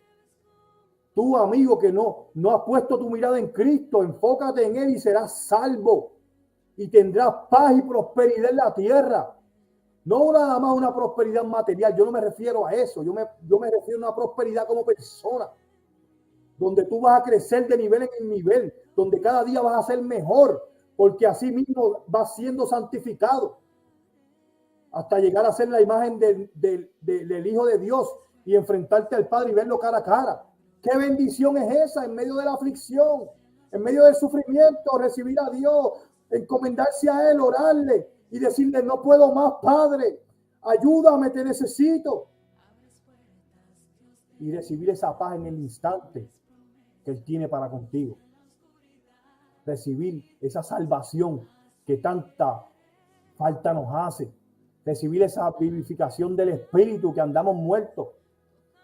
A: Tú, amigo, que no has puesto tu mirada en Cristo, enfócate en Él y serás salvo y tendrás paz y prosperidad en la tierra. No nada más una prosperidad material, yo no me refiero a eso, yo me refiero a una prosperidad como persona, donde tú vas a crecer de nivel en nivel, donde cada día vas a ser mejor, porque así mismo vas siendo santificado hasta llegar a ser la imagen del Hijo de Dios y enfrentarte al Padre y verlo cara a cara. ¿Qué bendición es esa en medio de la aflicción, en medio del sufrimiento? Recibir a Dios, encomendarse a Él, orarle y decirle: no puedo más, Padre, ayúdame, te necesito. Y recibir esa paz en el instante que Él tiene para contigo. Recibir esa salvación que tanta falta nos hace. Recibir esa vivificación del Espíritu, que andamos muertos,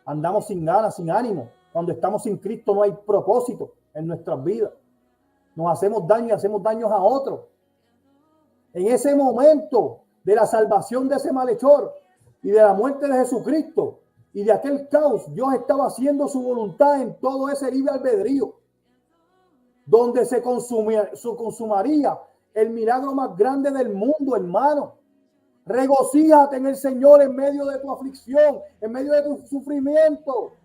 A: andamos sin ganas, sin ánimo. Cuando estamos sin Cristo no hay propósito en nuestras vidas. Nos hacemos daño y hacemos daños a otros. En ese momento de la salvación de ese malhechor y de la muerte de Jesucristo y de aquel caos, Dios estaba haciendo su voluntad en todo ese libre albedrío, donde se consumaría el milagro más grande del mundo, hermano. Regocíjate en el Señor en medio de tu aflicción, en medio de tu sufrimiento,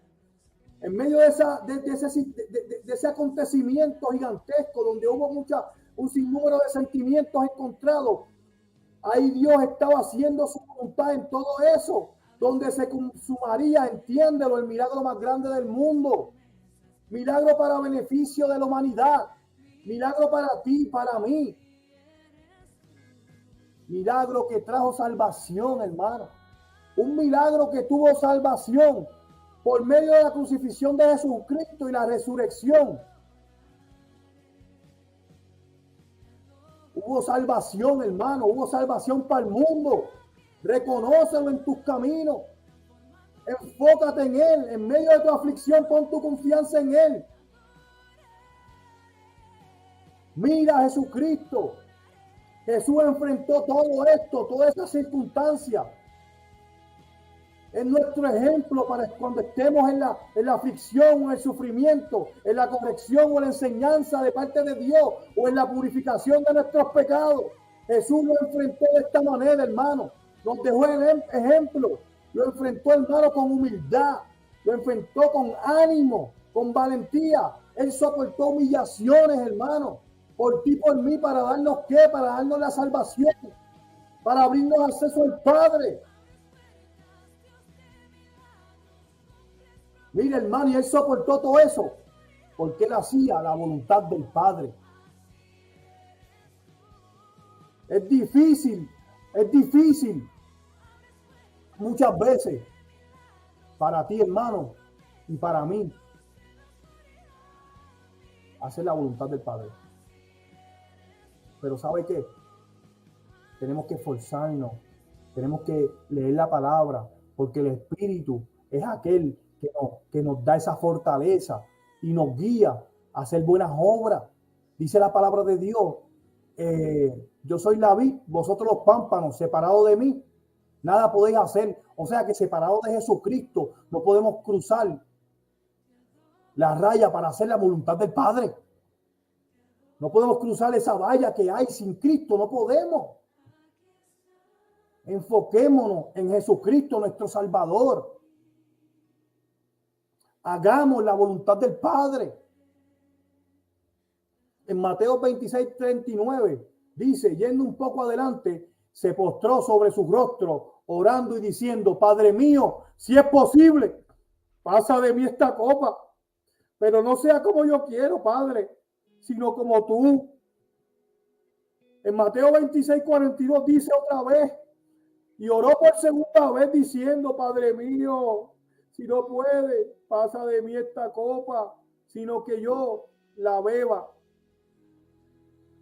A: en medio de ese acontecimiento gigantesco donde hubo un sinnúmero de sentimientos encontrados. Ahí Dios estaba haciendo su voluntad en todo eso, donde se consumaría, entiéndelo, el milagro más grande del mundo. Milagro para beneficio de la humanidad. Milagro para ti, para mí. Milagro que trajo salvación, hermano. Un milagro que tuvo salvación por medio de la crucifixión de Jesucristo y la resurrección. Hubo salvación, hermano. Hubo salvación para el mundo. Reconócelo en tus caminos. Enfócate en Él. En medio de tu aflicción, pon tu confianza en Él. Mira a Jesucristo. Jesús enfrentó todo esto, toda esta circunstancia. Es nuestro ejemplo para cuando estemos en la aflicción o en el sufrimiento, en la corrección o la enseñanza de parte de Dios o en la purificación de nuestros pecados. Jesús lo enfrentó de esta manera, hermano. Nos dejó el ejemplo. Lo enfrentó, hermano, con humildad. Lo enfrentó con ánimo, con valentía. Él soportó humillaciones, hermano, por ti, por mí, para darnos ¿qué? Para darnos la salvación, para abrirnos acceso al Padre. Mira, hermano, y Él soportó todo eso porque Él hacía la voluntad del Padre. Es difícil muchas veces para ti, hermano, y para mí, hacer la voluntad del Padre. Pero ¿sabe qué? Tenemos que esforzarnos, tenemos que leer la palabra, porque el Espíritu es aquel que nos da esa fortaleza y nos guía a hacer buenas obras. Dice la palabra de Dios, yo soy la vid, vosotros los pámpanos, separados de mí, nada podéis hacer. O sea que separados de Jesucristo no podemos cruzar la raya para hacer la voluntad del Padre. No podemos cruzar esa valla que hay sin Cristo, no podemos. Enfoquémonos en Jesucristo, nuestro Salvador. Hagamos la voluntad del Padre. En Mateo 26:39 dice, yendo un poco adelante, se postró sobre su rostro, orando y diciendo, Padre mío, si es posible, pasa de mí esta copa, pero no sea como yo quiero, Padre, sino como tú. En Mateo 26:42 dice otra vez, y oró por segunda vez diciendo, Padre mío, si no puede, pasa de mí esta copa, sino que yo la beba.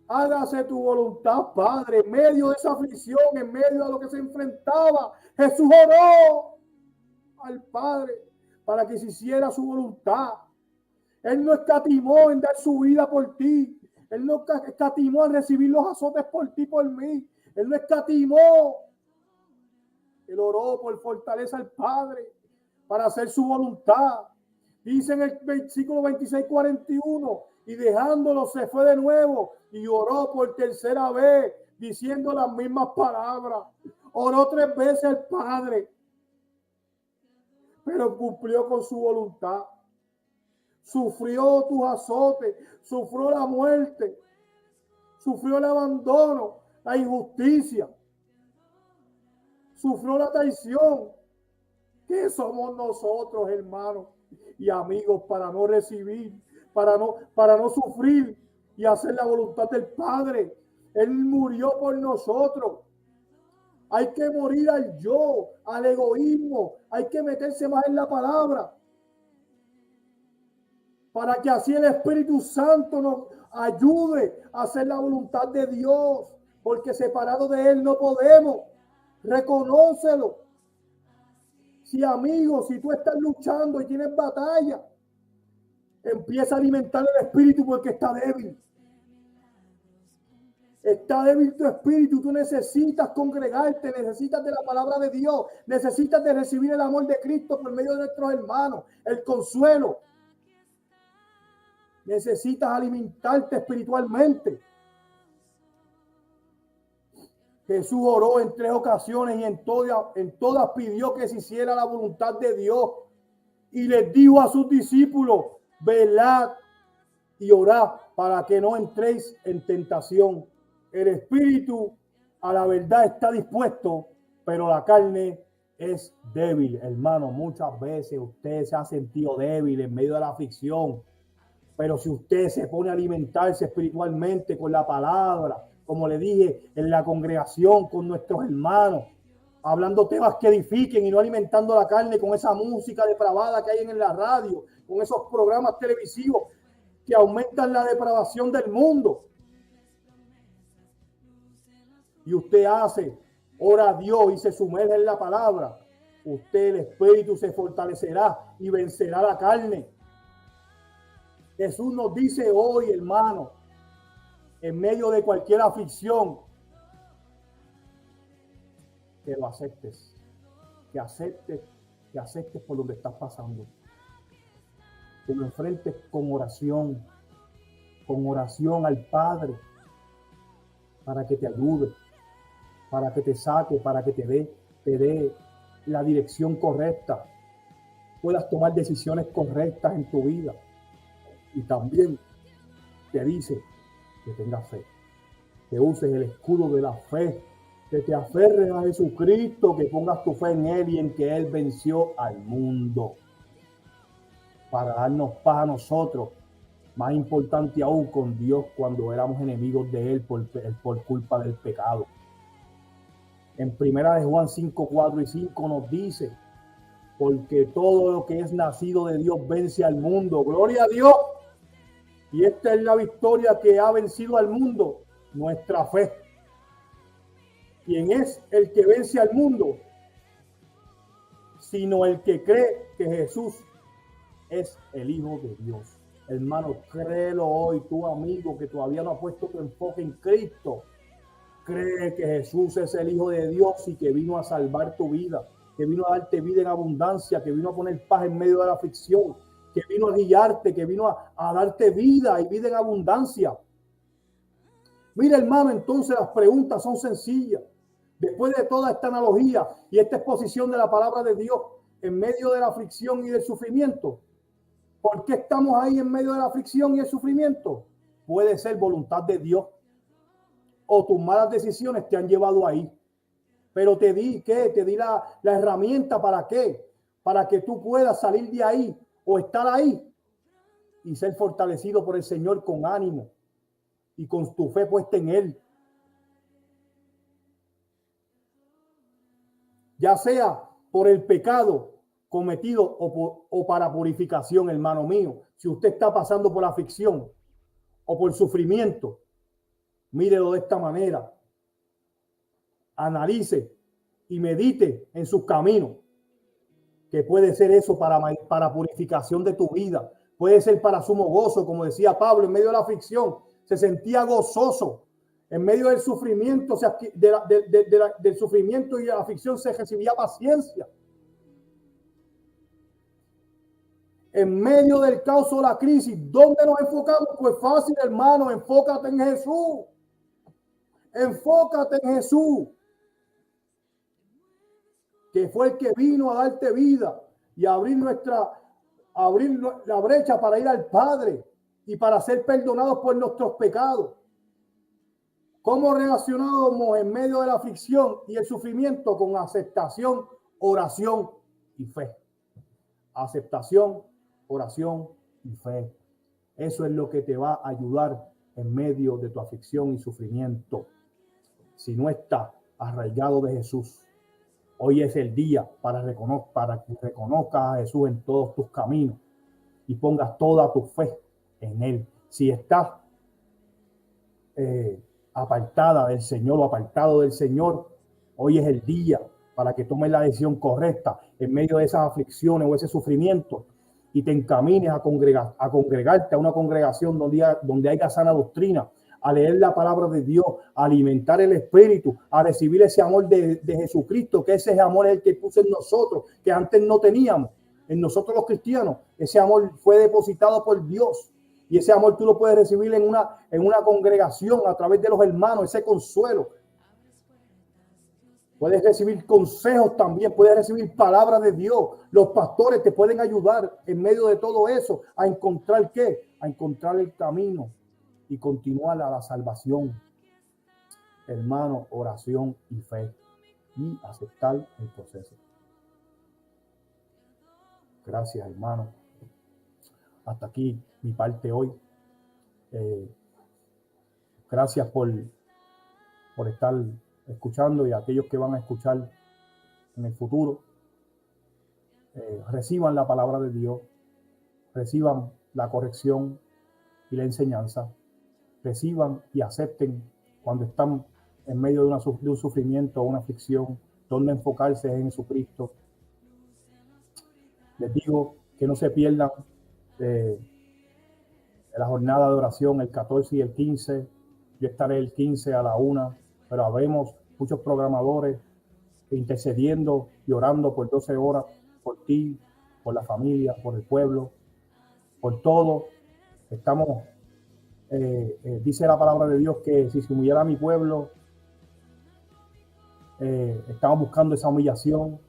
A: Hágase tu voluntad, Padre. En medio de esa aflicción, en medio de lo que se enfrentaba, Jesús oró al Padre para que se hiciera su voluntad. Él no escatimó en dar su vida por ti. Él no escatimó en recibir los azotes por ti, por mí. Él no escatimó. Él oró por fortaleza al Padre para hacer su voluntad. Dice en el versículo 26:41, y dejándolo se fue de nuevo y oró por tercera vez, diciendo las mismas palabras. Oró 3 veces al Padre, pero cumplió con su voluntad. Sufrió tus azotes, sufrió la muerte, sufrió el abandono, la injusticia, sufrió la traición. ¿Qué somos nosotros, hermanos y amigos, para no recibir, para no sufrir y hacer la voluntad del Padre? Él murió por nosotros. Hay que morir al yo, al egoísmo. Hay que meterse más en la palabra, para que así el Espíritu Santo nos ayude a hacer la voluntad de Dios, porque separado de Él no podemos. Reconócelo. Si, amigo, si tú estás luchando y tienes batalla, empieza a alimentar el espíritu, porque está débil. Está débil tu espíritu. Tú necesitas congregarte, necesitas de la palabra de Dios, necesitas de recibir el amor de Cristo por medio de nuestros hermanos, el consuelo. Necesitas alimentarte espiritualmente. Jesús oró en 3 ocasiones y en todas pidió que se hiciera la voluntad de Dios. Y les dijo a sus discípulos, velad y orad para que no entréis en tentación. El espíritu a la verdad está dispuesto, pero la carne es débil. Hermano, muchas veces usted se ha sentido débil en medio de la aflicción. Pero si usted se pone a alimentarse espiritualmente con la palabra, como le dije, en la congregación con nuestros hermanos, hablando temas que edifiquen y no alimentando la carne con esa música depravada que hay en la radio, con esos programas televisivos que aumentan la depravación del mundo. Y usted ora a Dios y se sumerge en la palabra, usted, el espíritu, se fortalecerá y vencerá la carne. Jesús nos dice hoy, hermano, en medio de cualquier aflicción, que lo aceptes, que aceptes por donde estás pasando, que lo enfrentes con oración al Padre, para que te ayude, para que te saque, para que te dé la dirección correcta, puedas tomar decisiones correctas en tu vida. Y también te dice que tengas fe, que uses el escudo de la fe, que te aferres a Jesucristo, que pongas tu fe en Él y en que Él venció al mundo para darnos paz a nosotros. Más importante aún, con Dios, cuando éramos enemigos de Él por culpa del pecado. En 1 Juan 5, 4 y 5 nos dice porque todo lo que es nacido de Dios vence al mundo. Gloria a Dios. Y esta es la victoria que ha vencido al mundo, nuestra fe. ¿Quién es el que vence al mundo? Sino el que cree que Jesús es el Hijo de Dios. Hermano, créelo hoy, tu amigo que todavía no ha puesto tu enfoque en Cristo. Cree que Jesús es el Hijo de Dios y que vino a salvar tu vida, que vino a darte vida en abundancia, que vino a poner paz en medio de la aflicción, que vino a guiarte, que vino a darte vida y vida en abundancia. Mira, hermano, entonces las preguntas son sencillas. Después de toda esta analogía y esta exposición de la palabra de Dios en medio de la aflicción y del sufrimiento, ¿por qué estamos ahí en medio de la aflicción y el sufrimiento? Puede ser voluntad de Dios o tus malas decisiones te han llevado ahí. Pero te di la herramienta para qué, para que tú puedas salir de ahí o estar ahí y ser fortalecido por el Señor con ánimo y con tu fe puesta en Él. Ya sea por el pecado cometido o para purificación, hermano mío. Si usted está pasando por aflicción o por sufrimiento, mírelo de esta manera. Analice y medite en sus caminos, que puede ser eso para purificación de tu vida. Puede ser para sumo gozo, como decía Pablo, en medio de la aflicción se sentía gozoso. En medio del sufrimiento, del sufrimiento y de la aflicción se recibía paciencia. En medio del caos o la crisis, ¿dónde nos enfocamos? Pues fácil, hermano, enfócate en Jesús. Enfócate en Jesús, que fue el que vino a darte vida y a abrir la brecha para ir al Padre y para ser perdonados por nuestros pecados. ¿Cómo relacionamos en medio de la aflicción y el sufrimiento? Con aceptación, oración y fe. Aceptación, oración y fe. Eso es lo que te va a ayudar en medio de tu aflicción y sufrimiento. Si no estás arraigado de Jesús, hoy es el día para que reconozcas a Jesús en todos tus caminos y pongas toda tu fe en Él. Si estás apartada del Señor o apartado del Señor, hoy es el día para que tomes la decisión correcta en medio de esas aflicciones o ese sufrimiento y te encamines a congregarte a una congregación donde haya sana doctrina, a leer la palabra de Dios, a alimentar el espíritu, a recibir ese amor de Jesucristo, que ese amor es el que puso en nosotros, que antes no teníamos. En nosotros los cristianos, ese amor fue depositado por Dios. Y ese amor tú lo puedes recibir en una congregación a través de los hermanos, ese consuelo. Puedes recibir consejos también, puedes recibir palabras de Dios. Los pastores te pueden ayudar en medio de todo eso a encontrar ¿qué? A encontrar el camino y continuar a la salvación. Hermano, oración y fe y aceptar el proceso. Gracias, hermano. Hasta aquí mi parte hoy. Gracias por estar escuchando y a aquellos que van a escuchar en el futuro. Reciban la palabra de Dios, reciban la corrección y la enseñanza, reciban y acepten cuando están en medio de un sufrimiento o una aflicción, donde enfocarse en Jesucristo. Les digo que no se pierdan la jornada de oración el 14 y el 15. Yo estaré el 15 a la 1, pero habemos muchos programadores intercediendo y orando por 12 horas por ti, por la familia, por el pueblo, por todo. Estamos, dice la palabra de Dios que si se humillara mi pueblo, estamos buscando esa humillación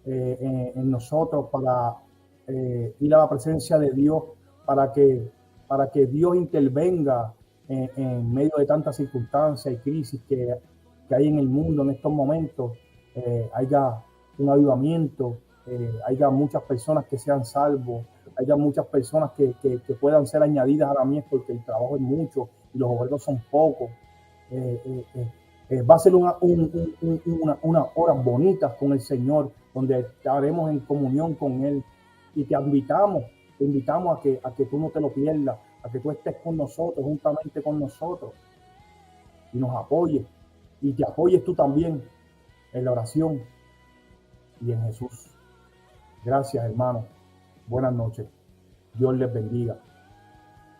A: en nosotros para ir a la presencia de Dios, para que Dios intervenga en medio de tantas circunstancias y crisis que hay en el mundo en estos momentos. Haya un avivamiento, haya muchas personas que sean salvos, haya muchas personas que puedan ser añadidas a la mies, porque el trabajo es mucho y los obreros son pocos. Va a ser unas horas bonitas con el Señor, donde estaremos en comunión con Él. Y te invitamos a que tú no te lo pierdas, a que tú estés con nosotros, juntamente con nosotros, y nos apoyes, y te apoyes tú también en la oración y en Jesús. Gracias, hermanos. Buenas noches. Dios les bendiga.